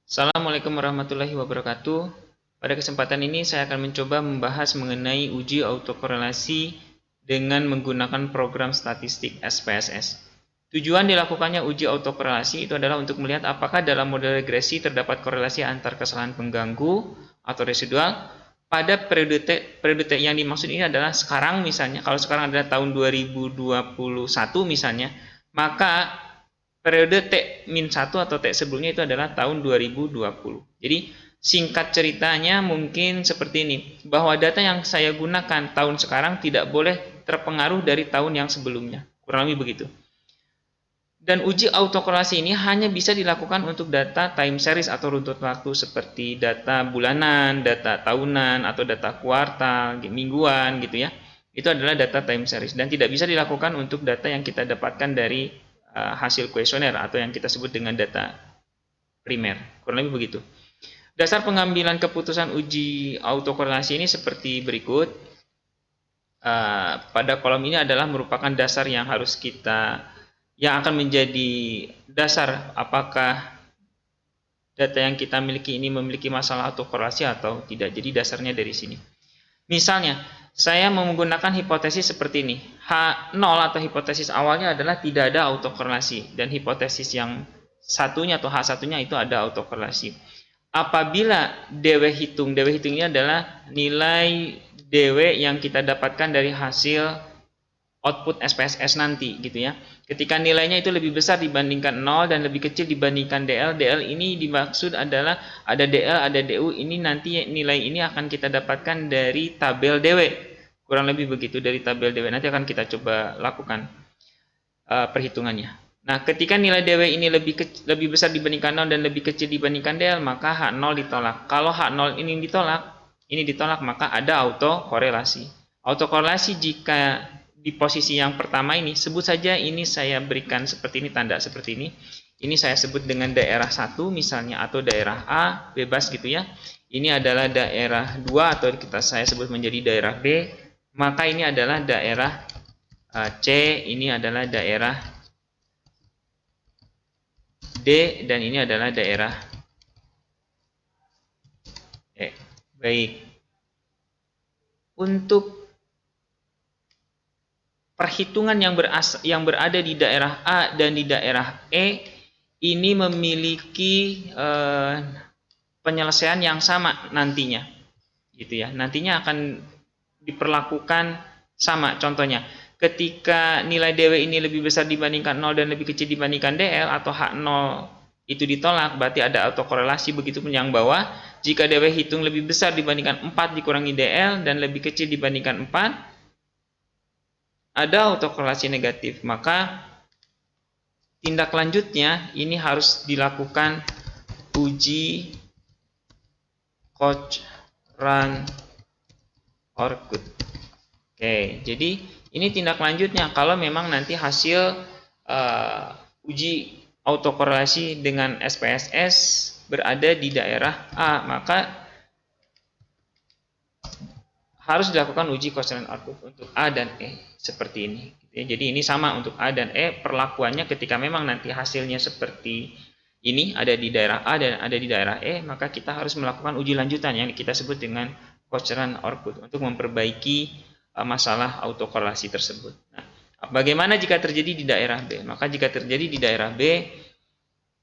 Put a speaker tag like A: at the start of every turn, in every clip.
A: Assalamualaikum warahmatullahi wabarakatuh. Pada kesempatan ini saya akan mencoba membahas mengenai uji autokorelasi dengan menggunakan program statistik SPSS. Tujuan dilakukannya uji autokorelasi itu adalah untuk melihat apakah dalam model regresi terdapat korelasi antar kesalahan pengganggu atau residual pada periode T yang dimaksud ini adalah sekarang misalnya, kalau sekarang adalah tahun 2021 misalnya, maka periode T-1 atau T sebelumnya itu adalah tahun 2020. Jadi singkat ceritanya mungkin seperti ini, bahwa data yang saya gunakan tahun sekarang tidak boleh terpengaruh dari tahun yang sebelumnya. Kurang lebih begitu. Dan uji autokorelasi ini hanya bisa dilakukan untuk data time series atau runtut waktu seperti data bulanan, data tahunan, atau data kuartal, mingguan gitu ya. Itu adalah data time series dan tidak bisa dilakukan untuk data yang kita dapatkan dari hasil kuesioner atau yang kita sebut dengan data primer. Kurang lebih begitu. Dasar pengambilan keputusan uji autokorelasi ini seperti berikut. Pada kolom ini adalah merupakan dasar yang harus yang akan menjadi dasar apakah data yang kita miliki ini memiliki masalah autokorelasi atau tidak. Jadi dasarnya dari sini. Misalnya, saya menggunakan hipotesis seperti ini. H0 atau hipotesis awalnya adalah tidak ada autokorelasi. Dan hipotesis yang satunya atau H1-nya itu ada autokorelasi. Apabila DW hitung ini adalah nilai DW yang kita dapatkan dari hasil output SPSS nanti gitu ya. Ketika nilainya itu lebih besar dibandingkan 0 dan lebih kecil dibandingkan DL, DL ini dimaksud adalah ada DL, ada DU, ini nanti nilai ini akan kita dapatkan dari tabel DW. Kurang lebih begitu dari tabel DW. Nanti akan kita coba lakukan perhitungannya. Nah, ketika nilai DW ini lebih besar dibandingkan 0 dan lebih kecil dibandingkan DL, maka H0 ditolak. Kalau H0 ini ditolak, maka ada autokorelasi. Autokorelasi jika di posisi yang pertama ini, sebut saja ini saya berikan seperti ini, tanda seperti ini. Ini saya sebut dengan daerah 1 misalnya, atau daerah A, bebas gitu ya. Ini adalah daerah 2 atau saya sebut menjadi daerah B. Maka ini adalah daerah C, ini adalah daerah D, dan ini adalah daerah E. Baik. Untuk perhitungan yang berada di daerah A dan di daerah E ini memiliki penyelesaian yang sama nantinya, gitu ya. Nantinya akan diperlakukan sama. Contohnya, ketika nilai DW ini lebih besar dibandingkan 0 dan lebih kecil dibandingkan DL atau H0 itu ditolak, berarti ada autokorelasi. Begitupun yang bawah, jika DW hitung lebih besar dibandingkan 4 dikurangi DL dan lebih kecil dibandingkan 4, ada autokorelasi negatif, maka tindak lanjutnya ini harus dilakukan uji Koch-Rank-Orkut. Oke, jadi ini tindak lanjutnya kalau memang nanti hasil uji autokorelasi dengan SPSS berada di daerah A, maka harus dilakukan uji Koch-Rank-Orkut untuk A dan E seperti ini. Jadi ini sama untuk A dan E, perlakuannya ketika memang nanti hasilnya seperti ini, ada di daerah A dan ada di daerah E, maka kita harus melakukan uji lanjutan yang kita sebut dengan Koch-Rank-Orkut untuk memperbaiki masalah autokorelasi tersebut. Nah, bagaimana jika terjadi di daerah B? Maka jika terjadi di daerah B,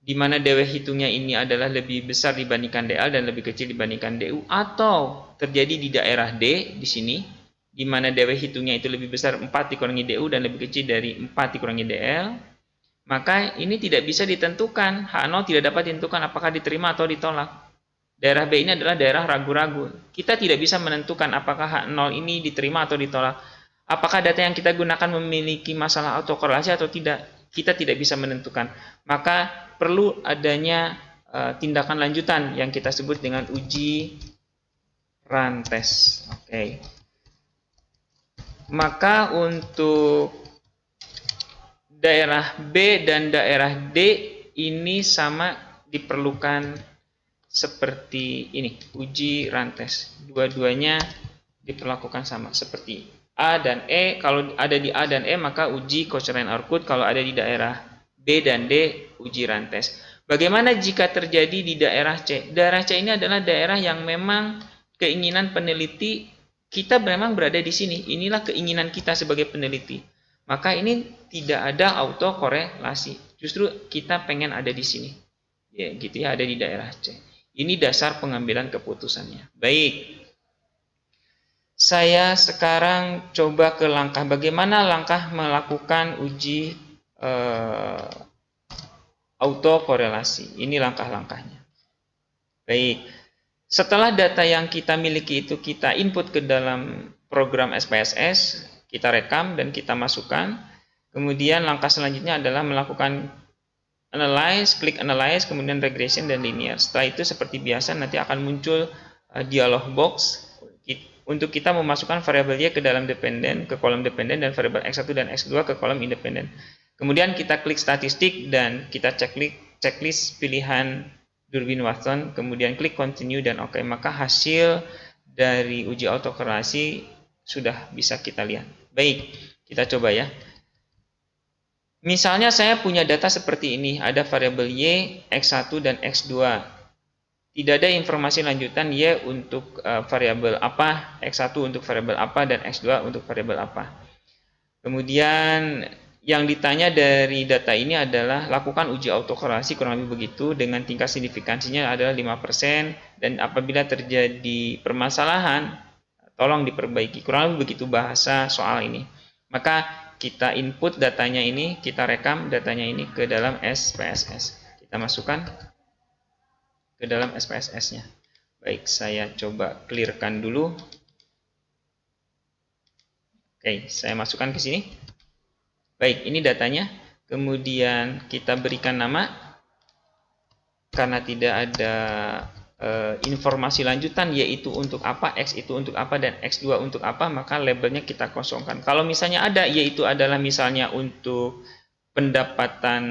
A: di mana DW hitungnya ini adalah lebih besar dibandingkan DL dan lebih kecil dibandingkan DU, atau terjadi di daerah D di sini, di mana DW hitungnya itu lebih besar 4 dikurangi DU dan lebih kecil dari 4 dikurangi DL, maka ini tidak bisa ditentukan. H0 tidak dapat ditentukan apakah diterima atau ditolak. Daerah B ini adalah daerah ragu-ragu. Kita tidak bisa menentukan apakah H0 ini diterima atau ditolak. Apakah data yang kita gunakan memiliki masalah autokorelasi atau tidak? Kita tidak bisa menentukan. Maka perlu adanya tindakan lanjutan yang kita sebut dengan uji rantes. Oke. Maka untuk daerah B dan daerah D ini sama diperlukan seperti ini, uji rantes. Dua-duanya diperlakukan sama seperti A dan E. Kalau ada di A dan E maka uji Koch-Rank-Orkut, kalau ada di daerah B dan D uji rantes. Bagaimana jika terjadi di daerah C? Daerah C ini adalah daerah yang memang keinginan peneliti kita memang berada di sini. Inilah keinginan kita sebagai peneliti. Maka ini tidak ada autokorelasi. Justru kita pengen ada di sini. Ya, gitu ya, ada di daerah C. Ini dasar pengambilan keputusannya. Baik. Saya sekarang coba ke langkah bagaimana langkah melakukan uji autokorelasi. Ini langkah-langkahnya. Baik. Setelah data yang kita miliki itu kita input ke dalam program SPSS, kita rekam dan kita masukkan. Kemudian langkah selanjutnya adalah melakukan analyze, klik analyze, kemudian regression dan linear. Setelah itu seperti biasa nanti akan muncul dialog box untuk kita memasukkan variabel Y ke dalam dependen, ke kolom dependen, dan variabel X1 dan X2 ke kolom independen. Kemudian kita klik statistik dan kita checklist pilihan Durbin Watson, kemudian klik continue dan OK. Maka hasil dari uji autokorelasi sudah bisa kita lihat. Baik, kita coba ya. Misalnya saya punya data seperti ini, ada variabel Y, X1 dan X2. Tidak ada informasi lanjutan Y untuk variabel apa, X1 untuk variabel apa, dan X2 untuk variabel apa. Kemudian yang ditanya dari data ini adalah lakukan uji autokorelasi kurang lebih begitu dengan tingkat signifikansinya adalah 5% dan apabila terjadi permasalahan tolong diperbaiki. Kurang lebih begitu bahasa soal ini. Maka kita input datanya ini, kita rekam datanya ini ke dalam SPSS. Kita masukkan ke dalam SPSS-nya. Baik, saya coba clearkan dulu. Oke, saya masukkan ke sini. Baik, ini datanya. Kemudian kita berikan nama. Karena tidak ada informasi lanjutan, yaitu untuk apa, X itu untuk apa, dan X2 untuk apa, maka labelnya kita kosongkan. Kalau misalnya ada, yaitu adalah misalnya untuk pendapatan,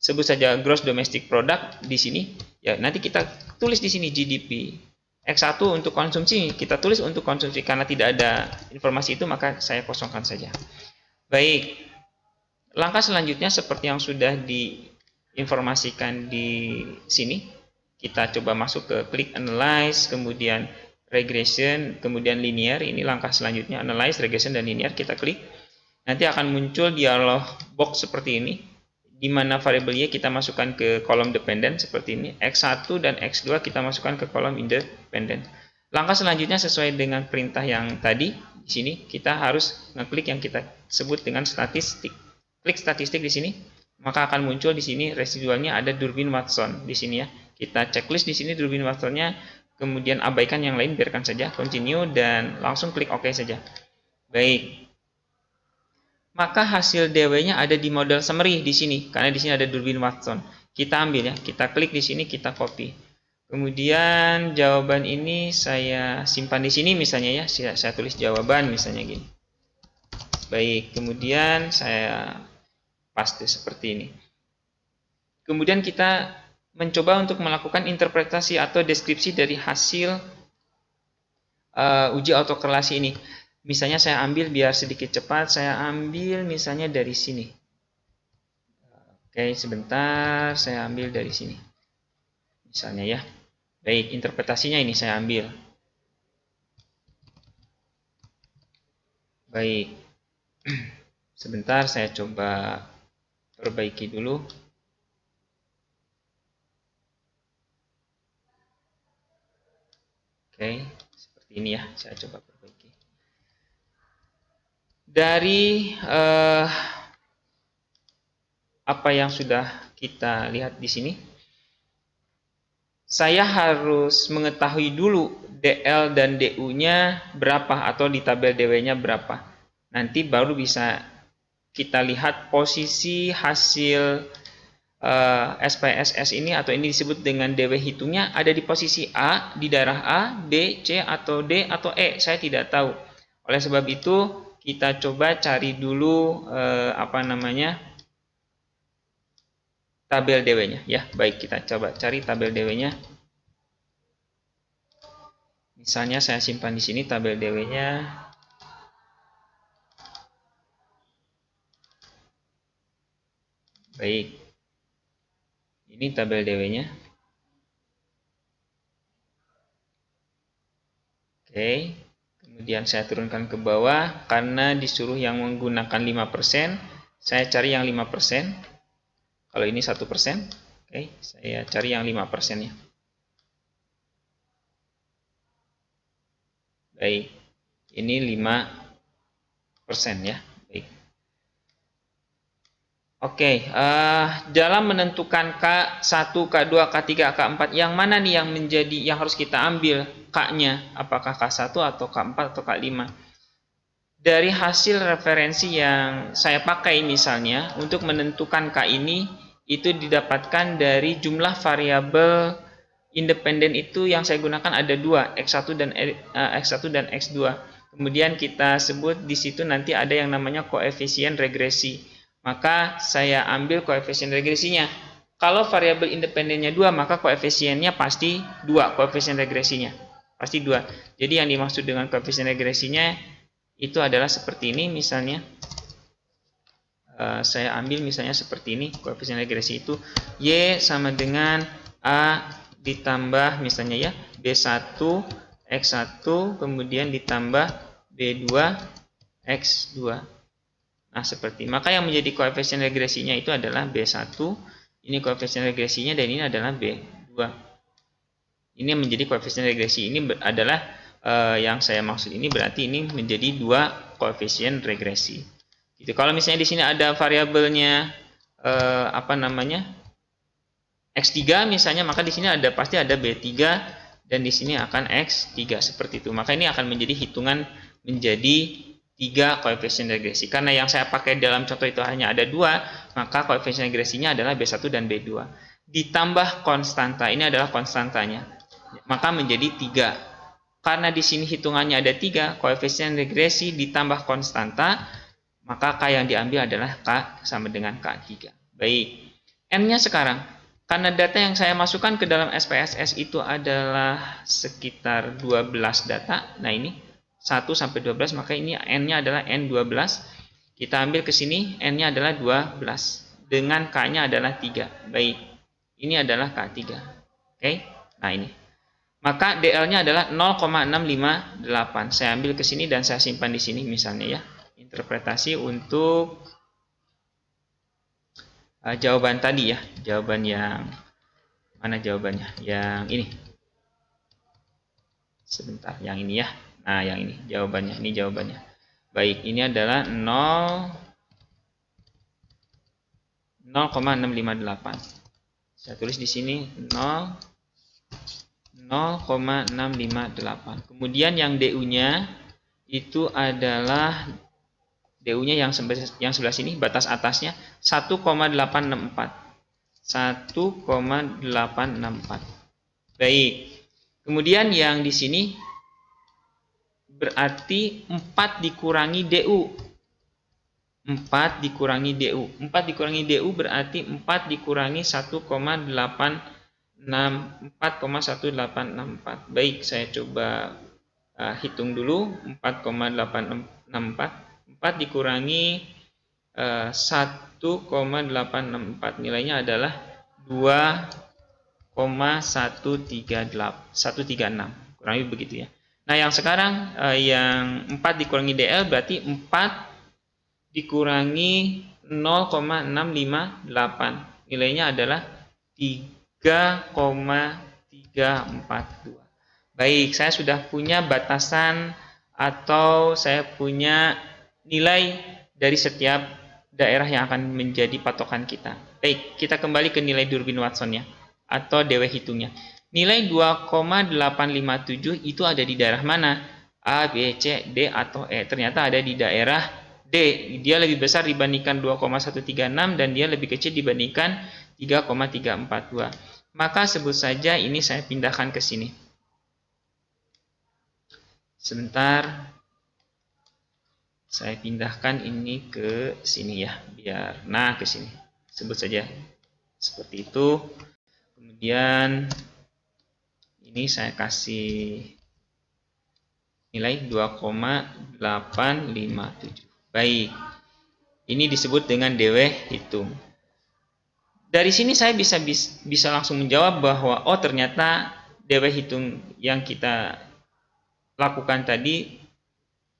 A: sebut saja gross domestic product di sini, ya nanti kita tulis di sini GDP. X1 untuk konsumsi, kita tulis untuk konsumsi. Karena tidak ada informasi itu, maka saya kosongkan saja. Baik, langkah selanjutnya seperti yang sudah diinformasikan di sini. Kita coba masuk ke klik analyze, kemudian regression, kemudian linear. Ini langkah selanjutnya, analyze, regression, dan linear. Kita klik. Nanti akan muncul dialog box seperti ini, di mana variabel Y kita masukkan ke kolom dependen seperti ini. X1 dan X2 kita masukkan ke kolom independen. Langkah selanjutnya sesuai dengan perintah yang tadi. Di sini kita harus ngeklik yang kita sebut dengan statistik. Klik statistik di sini, maka akan muncul di sini residualnya ada Durbin Watson di sini ya. Kita checklist di sini Durbin Watsonnya, kemudian abaikan yang lain, biarkan saja, continue dan langsung klik OK saja. Baik. Maka hasil DW-nya ada di model summary di sini, karena di sini ada Durbin Watson. Kita ambil ya, kita klik di sini, kita copy. Kemudian jawaban ini saya simpan di sini misalnya ya, saya tulis jawaban misalnya gini. Baik, kemudian saya paste seperti ini. Kemudian kita mencoba untuk melakukan interpretasi atau deskripsi dari hasil uji autokorelasi ini. Misalnya saya ambil biar sedikit cepat, saya ambil misalnya dari sini. Oke, sebentar, saya ambil dari sini. Misalnya ya. Baik, interpretasinya ini saya ambil. Baik. Sebentar, saya coba perbaiki dulu. Oke, seperti ini ya, saya coba perbaiki. Dari apa yang sudah kita lihat di sini, saya harus mengetahui dulu DL dan DU-nya berapa atau di tabel DW-nya berapa. Nanti baru bisa kita lihat posisi hasil SPSS ini, atau ini disebut dengan DW hitungnya, ada di posisi A, di daerah A, B, C, atau D, atau E. Saya tidak tahu. Oleh sebab itu, kita coba cari dulu tabel DW-nya. Ya, baik, kita coba cari tabel DW-nya. Misalnya saya simpan di sini tabel DW-nya. Baik. Ini Ini tabel DW-nya. Oke. Kemudian saya turunkan ke bawah karena disuruh yang menggunakan 5%, saya cari yang 5%. Kalau ini 1%, oke, saya cari yang 5%-nya. Baik, ini 5% ya. Baik. Oke, dalam menentukan K1, K2, K3, K4, yang mana nih yang harus kita ambil K-nya? Apakah K1 atau K4 atau K5? Dari hasil referensi yang saya pakai misalnya, untuk menentukan K ini, itu didapatkan dari jumlah variabel independen itu yang saya gunakan ada dua, X1 dan X2. Kemudian kita sebut di situ nanti ada yang namanya koefisien regresi. Maka saya ambil koefisien regresinya. Kalau variabel independennya 2, maka koefisiennya pasti 2, koefisien regresinya. Pasti 2. Jadi yang dimaksud dengan koefisien regresinya itu adalah seperti ini misalnya. Saya ambil misalnya seperti ini, koefisien regresi itu Y sama dengan A ditambah misalnya ya B1 X1 kemudian ditambah B2 X2. Nah, seperti maka yang menjadi koefisien regresinya itu adalah B1, ini koefisien regresinya dan ini adalah B2. Ini menjadi koefisien regresi. Ini adalah yang saya maksud ini berarti ini menjadi dua koefisien regresi. Gitu. Kalau misalnya di sini ada variabelnya X3 misalnya, maka di sini pasti ada B3 dan di sini akan X3 seperti itu. Maka ini akan menjadi hitungan menjadi 3 koefisien regresi. Karena yang saya pakai dalam contoh itu hanya ada 2, maka koefisien regresinya adalah B1 dan B2. Ditambah konstanta, ini adalah konstantanya. Maka menjadi 3. Karena di sini hitungannya ada 3, koefisien regresi ditambah konstanta, maka K yang diambil adalah K sama dengan K3. Baik. N-nya sekarang, karena data yang saya masukkan ke dalam SPSS itu adalah sekitar 12 data. Nah ini 1 sampai 12, maka ini N-nya adalah N12. Kita ambil ke sini, N-nya adalah 12. Dengan K-nya adalah 3. Baik, ini adalah K3. Oke, nah ini. Maka DL-nya adalah 0,658. Saya ambil ke sini dan saya simpan di sini misalnya ya. Interpretasi untuk jawaban tadi ya. Jawaban yang, mana jawabannya? Yang ini. Sebentar, yang ini ya. Nah, yang ini jawabannya. Ini jawabannya. Baik, ini adalah 0,658. Saya tulis di sini 0,658. Kemudian yang DU-nya itu adalah DU-nya yang sebelah sini, batas atasnya 1,864. 1,864. Baik. Kemudian yang di sini berarti 4 dikurangi DU. 4 dikurangi DU. 4 dikurangi DU berarti 4 dikurangi 4,1864. Baik, saya coba hitung dulu. 4,864. 4 dikurangi 1,864. Nilainya adalah 2,136. Kurang lebih begitu ya. Nah, yang sekarang yang 4 dikurangi DL berarti 4 dikurangi 0,658. Nilainya adalah 3,342. Baik, saya sudah punya batasan atau saya punya nilai dari setiap daerah yang akan menjadi patokan kita. Baik, kita kembali ke nilai Durbin-Watson-nya atau DW hitungnya. Nilai 2,857 itu ada di daerah mana? A, B, C, D, atau E. Ternyata ada di daerah D. Dia lebih besar dibandingkan 2,136 dan dia lebih kecil dibandingkan 3,342. Maka sebut saja ini saya pindahkan ke sini. Sebentar. Saya pindahkan ini ke sini ya, biar ke sini. Sebut saja seperti itu. Kemudian ini saya kasih nilai 2,857. Baik. Ini disebut dengan DW hitung. Dari sini saya bisa langsung menjawab bahwa oh ternyata DW hitung yang kita lakukan tadi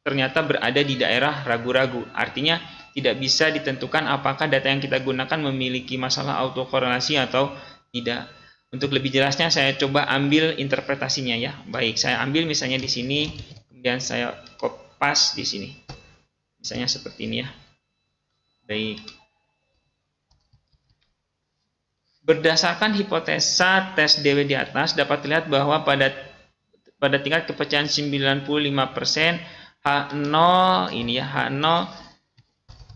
A: ternyata berada di daerah ragu-ragu. Artinya tidak bisa ditentukan apakah data yang kita gunakan memiliki masalah autokorelasi atau tidak. Untuk lebih jelasnya saya coba ambil interpretasinya ya. Baik, saya ambil misalnya di sini, kemudian saya copy di sini. Misalnya seperti ini ya. Baik. Berdasarkan hipotesa tes DW di atas dapat terlihat bahwa pada tingkat kepercayaan 95% H0 ini ya, H0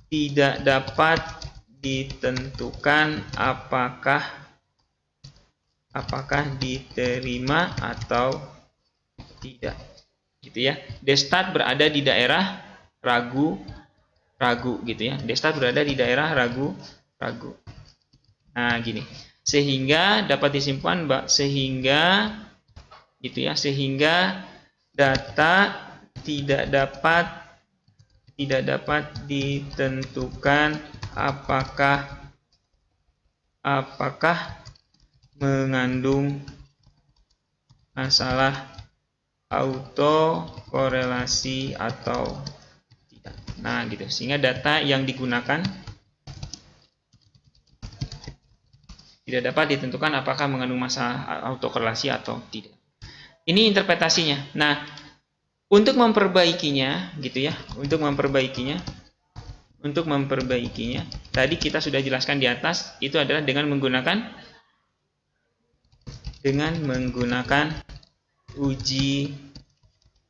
A: tidak dapat ditentukan apakah diterima atau tidak, gitu ya. Destat berada di daerah ragu gitu ya. Destat berada di daerah ragu. Nah, gini. Sehingga dapat disimpan sehingga gitu ya, sehingga data tidak dapat ditentukan apakah mengandung masalah autokorelasi atau tidak. Nah, gitu. Sehingga data yang digunakan tidak dapat ditentukan apakah mengandung masalah autokorelasi atau tidak. Ini interpretasinya. Nah, untuk memperbaikinya, gitu ya, untuk memperbaikinya, tadi kita sudah jelaskan di atas, itu adalah dengan menggunakan uji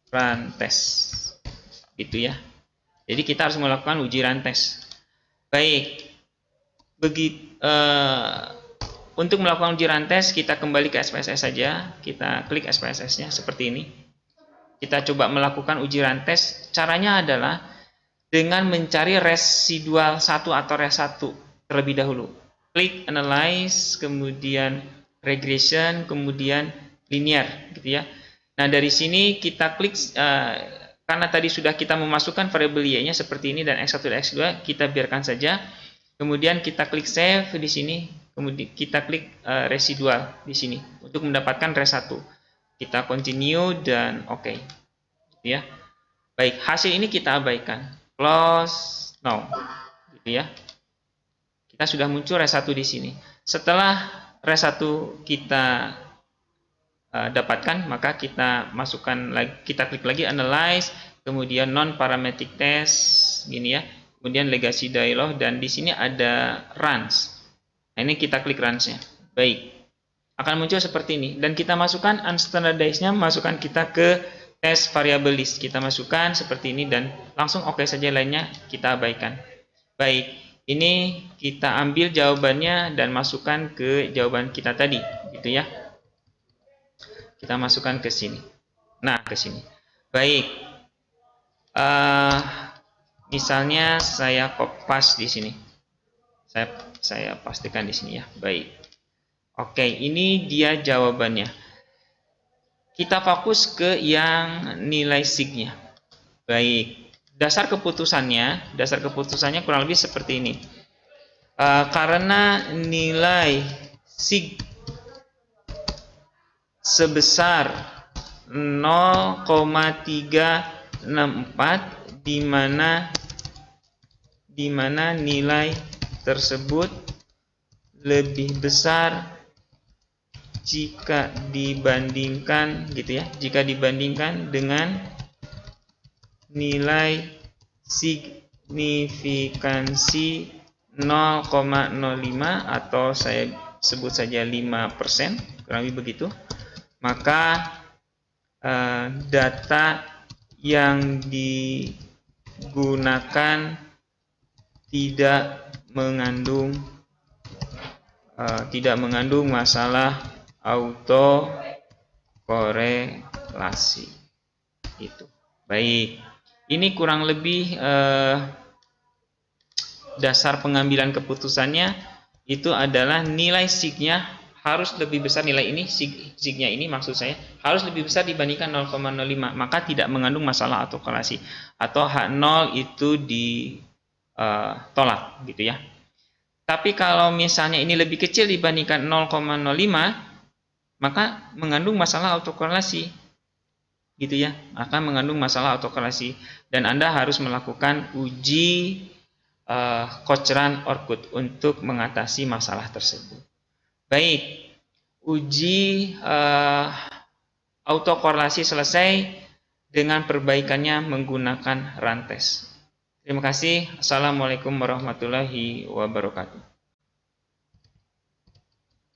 A: rantes, gitu ya. Jadi kita harus melakukan uji rantes. Baik, untuk melakukan uji rantes kita kembali ke SPSS saja, kita klik SPSS-nya seperti ini. Kita coba melakukan uji rantes. Caranya adalah dengan mencari residual 1 atau res 1 terlebih dahulu. Klik analyze, kemudian regression, kemudian linear, gitu ya. Nah, dari sini kita klik karena tadi sudah kita memasukkan variabel y-nya seperti ini dan x1 dan x2, kita biarkan saja. Kemudian kita klik save di sini, kemudian kita klik residual di sini untuk mendapatkan res 1. Kita continue dan oke. Gitu ya. Baik, hasil ini kita abaikan. Close now. Gitu ya. Kita sudah muncul res 1 di sini. Setelah res 1 kita dapatkan, maka kita masukkan lagi, kita klik lagi analyze, kemudian non parametric test gini ya. Kemudian legacy dialog dan di sini ada runs. Nah, ini kita klik runs-nya. Baik. Akan muncul seperti ini dan kita masukkan unstandardized-nya, masukkan kita ke test variable list, kita masukkan seperti ini dan langsung oke saja, lainnya kita abaikan. Baik, ini kita ambil jawabannya dan masukkan ke jawaban kita tadi, gitu ya. Kita masukkan ke sini. Nah, ke sini. Baik, misalnya saya copy di sini. Saya pastikan di sini ya. Baik. Oke, ini dia jawabannya. Kita fokus ke yang nilai sig-nya. Baik, dasar keputusannya kurang lebih seperti ini. Karena nilai sig sebesar 0,364 di mana nilai tersebut lebih besar jika dibandingkan gitu ya, jika dibandingkan dengan nilai signifikansi 0,05 atau saya sebut saja 5%, kurang lebih begitu, maka data yang digunakan tidak mengandung masalah autokorelasi. Itu. Baik. Ini kurang lebih dasar pengambilan keputusannya itu adalah nilai sig-nya harus lebih besar, nilai ini sig-nya ini maksud saya harus lebih besar dibandingkan 0,05, maka tidak mengandung masalah autokorelasi atau H0 itu ditolak gitu ya. Tapi kalau misalnya ini lebih kecil dibandingkan 0,05, maka mengandung masalah autokorelasi. Gitu ya, akan mengandung masalah autokorelasi. Dan Anda harus melakukan uji Cochran-Orkut untuk mengatasi masalah tersebut. Baik, uji autokorelasi selesai dengan perbaikannya menggunakan rantes. Terima kasih. Assalamualaikum warahmatullahi wabarakatuh.